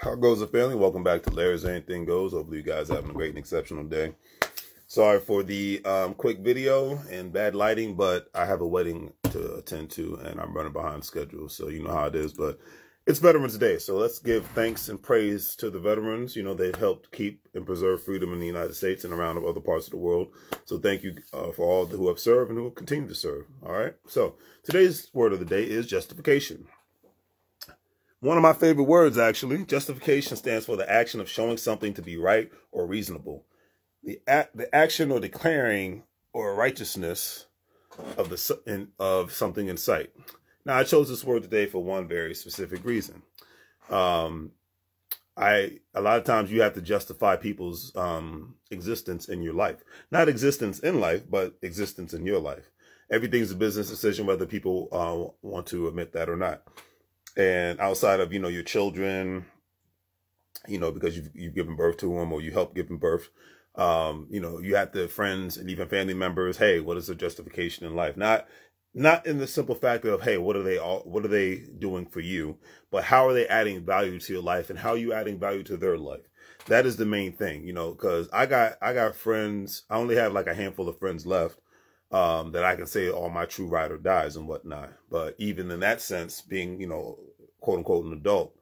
How goes the family? Welcome back to Larry's Anything Goes. Hopefully you guys are having a great and exceptional day. Sorry for the quick video and bad lighting, but I have a wedding to attend to and I'm running behind schedule. So you know how it is, but it's Veterans Day. So let's give thanks and praise to the veterans. You know, they've helped keep and preserve freedom in the United States and around other parts of the world. So thank you for all who have served and who will continue to serve. All right. So today's word of the day is justification. One of my favorite words, actually. Justification stands for the action of showing something to be right or reasonable. The action or declaring or righteousness of something in sight. Now, I chose this word today for one very specific reason. A lot of times you have to justify people's existence in your life. Not existence in life, but existence in your life. Everything's a business decision, whether people want to admit that or not. And outside of, your children, because you've given birth to them or you help give them birth, you have the friends and even family members. Hey, what is the justification in life? Not in the simple fact of, hey, what are they doing for you? But how are they adding value to your life and how are you adding value to their life? That is the main thing, because I got friends. I only have like a handful of friends left. That I can say all my true ride or dies and whatnot. But even in that sense, being, quote unquote, an adult,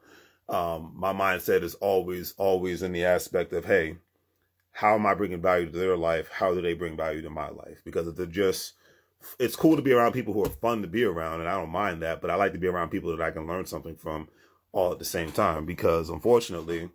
my mindset is always in the aspect of, hey, how am I bringing value to their life? How do they bring value to my life? Because if they're it's cool to be around people who are fun to be around, and I don't mind that, but I like to be around people that I can learn something from all at the same time, because unfortunately,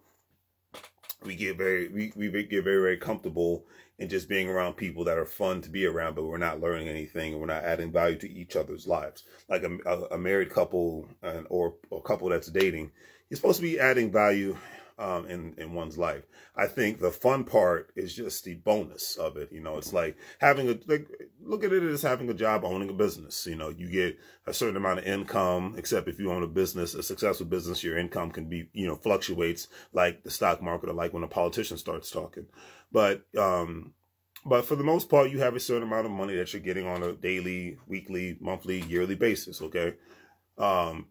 we get very comfortable in just being around people that are fun to be around, but we're not learning anything and we're not adding value to each other's lives. Like a married couple or a couple that's dating, you're supposed to be adding value in one's life. I think the fun part is just the bonus of it. It's like look at it as having a job, owning a business. You get a certain amount of income, except if you own a successful business, your income can be, fluctuates like the stock market or like when a politician starts talking. But for the most part, you have a certain amount of money that you're getting on a daily, weekly, monthly, yearly basis. Okay. And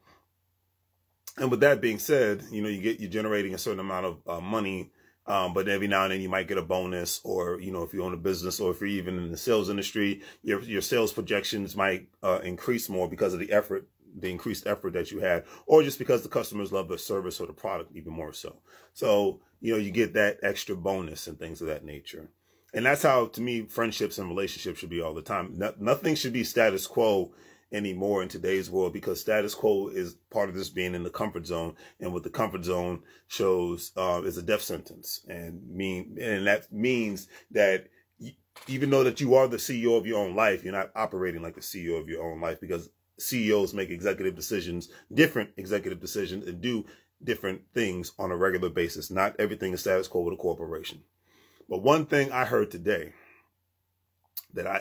with that being said, you're generating a certain amount of money, but every now and then you might get a bonus, or if you own a business, or if you're even in the sales industry, your sales projections might increase more because of the increased effort that you had, or just because the customers love the service or the product even more so. So you get that extra bonus and things of that nature. And that's how, to me, friendships and relationships should be all the time. Nothing should be status quo anymore in today's world, because status quo is part of this being in the comfort zone, and what the comfort zone shows is a death sentence, and that means that even though that you are the CEO of your own life, you're not operating like the CEO of your own life, because CEOs make different executive decisions, and do different things on a regular basis. Not everything is status quo with a corporation. But one thing I heard today,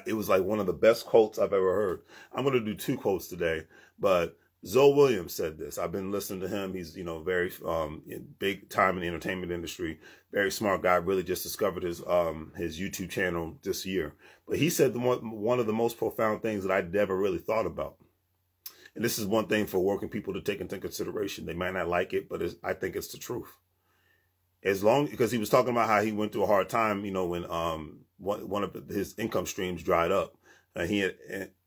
it was like one of the best quotes I've ever heard. I'm going to do two quotes today, but Zoe Williams said this. I've been listening to him. He's, very big time in the entertainment industry. Very smart guy. Really just discovered his YouTube channel this year. But he said one of the most profound things that I never really thought about. And this is one thing for working people to take into consideration. They might not like it, but I think it's the truth. Because he was talking about how he went through a hard time, when one of his income streams dried up, and he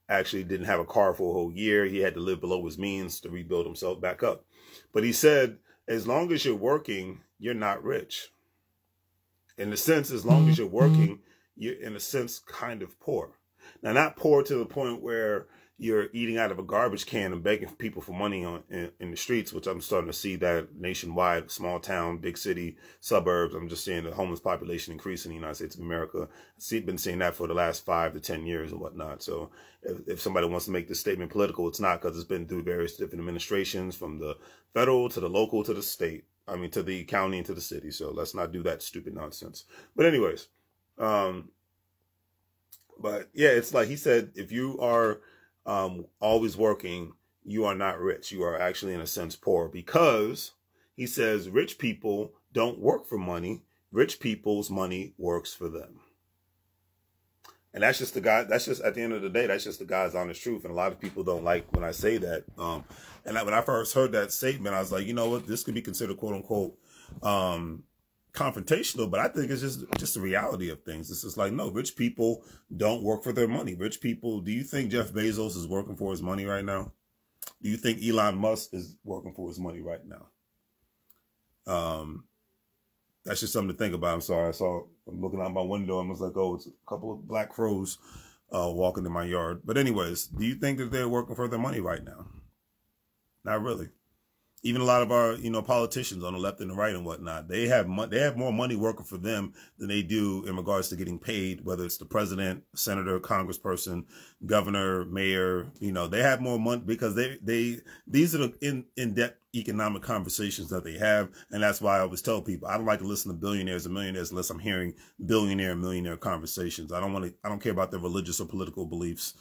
actually didn't have a car for a whole year. He had to live below his means to rebuild himself back up. But he said, as long as you're working, you're not rich. In a sense, as long as you're working, you're in a sense kind of poor. Now, not poor to the point where you're eating out of a garbage can and begging people for money in the streets, which I'm starting to see that nationwide, small town, big city, suburbs. I'm just seeing the homeless population increase in the United States of America. I've been seeing that for the last 5 to 10 years and whatnot. So if somebody wants to make this statement political, it's not, because it's been through various different administrations, from the federal to the local to the state. To the county and to the city. So let's not do that stupid nonsense. But anyways, but yeah, it's like he said, if you are always working, you are not rich. You are actually, in a sense, poor, because he says rich people don't work for money. Rich people's money works for them. And that's just the guy. That's just at the end of the day. That's just the guy's honest truth. And a lot of people don't like when I say that. When I first heard that statement, I was like, you know what? This could be considered quote unquote confrontational, but I think it's just the reality of things. It's just like, no, rich people don't work for their money. Rich people. Do you think Jeff Bezos is working for his money right now? Do you think Elon Musk is working for his money right now? That's just something to think about. I'm sorry. I'm looking out my window and I was like, oh, it's a couple of black crows walking in my yard. But anyways, do you think that they're working for their money right now? Not really. Even a lot of our, politicians on the left and the right and whatnot, they have more money working for them than they do in regards to getting paid, whether it's the president, senator, congressperson, governor, mayor. They have more money because these are the in-depth economic conversations that they have. And that's why I always tell people, I don't like to listen to billionaires and millionaires unless I'm hearing billionaire and millionaire conversations. I don't care about their religious or political beliefs.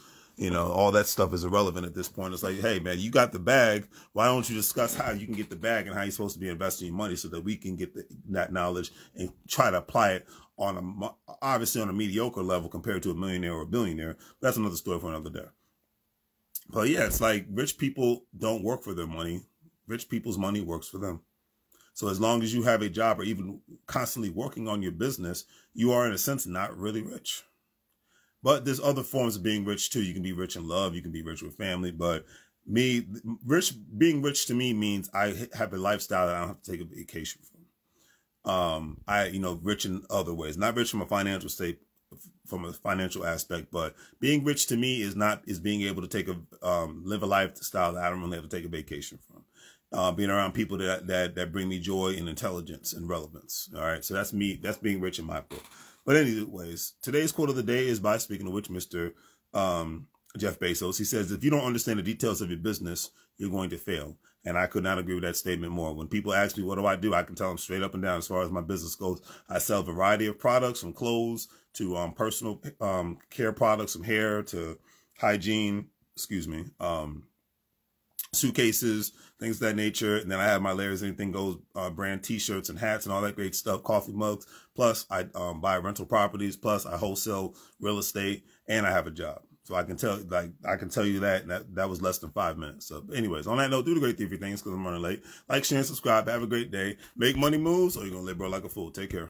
All that stuff is irrelevant at this point. It's like, hey, man, you got the bag. Why don't you discuss how you can get the bag and how you're supposed to be investing your money so that we can get that knowledge and try to apply it obviously on a mediocre level compared to a millionaire or a billionaire. That's another story for another day. But yeah, it's like rich people don't work for their money. Rich people's money works for them. So as long as you have a job or even constantly working on your business, you are in a sense not really rich. But there's other forms of being rich too. You can be rich in love. You can be rich with family. But being rich to me means I have a lifestyle that I don't have to take a vacation from. Rich in other ways, not rich from a financial aspect, but being rich to me is being able to live a lifestyle that I don't really have to take a vacation from. Being around people that bring me joy and intelligence and relevance. All right. So that's me. That's being rich in my book. But anyways, today's quote of the day is by, speaking of which, Mr. Jeff Bezos. He says, if you don't understand the details of your business, you're going to fail. And I could not agree with that statement more. When people ask me, what do? I can tell them straight up and down as far as my business goes. I sell a variety of products, from clothes to personal care products, from hair to hygiene, suitcases, things of that nature. And then I have my Larry's Anything Goes brand t-shirts and hats and all that great stuff, coffee mugs. Plus I buy rental properties. Plus I wholesale real estate, and I have a job. So I can tell you that was less than 5 minutes. So anyways, on that note, do the great 3 things because I'm running late. Like, share, and subscribe. Have a great day. Make money moves, or you're going to live, bro, like a fool. Take care.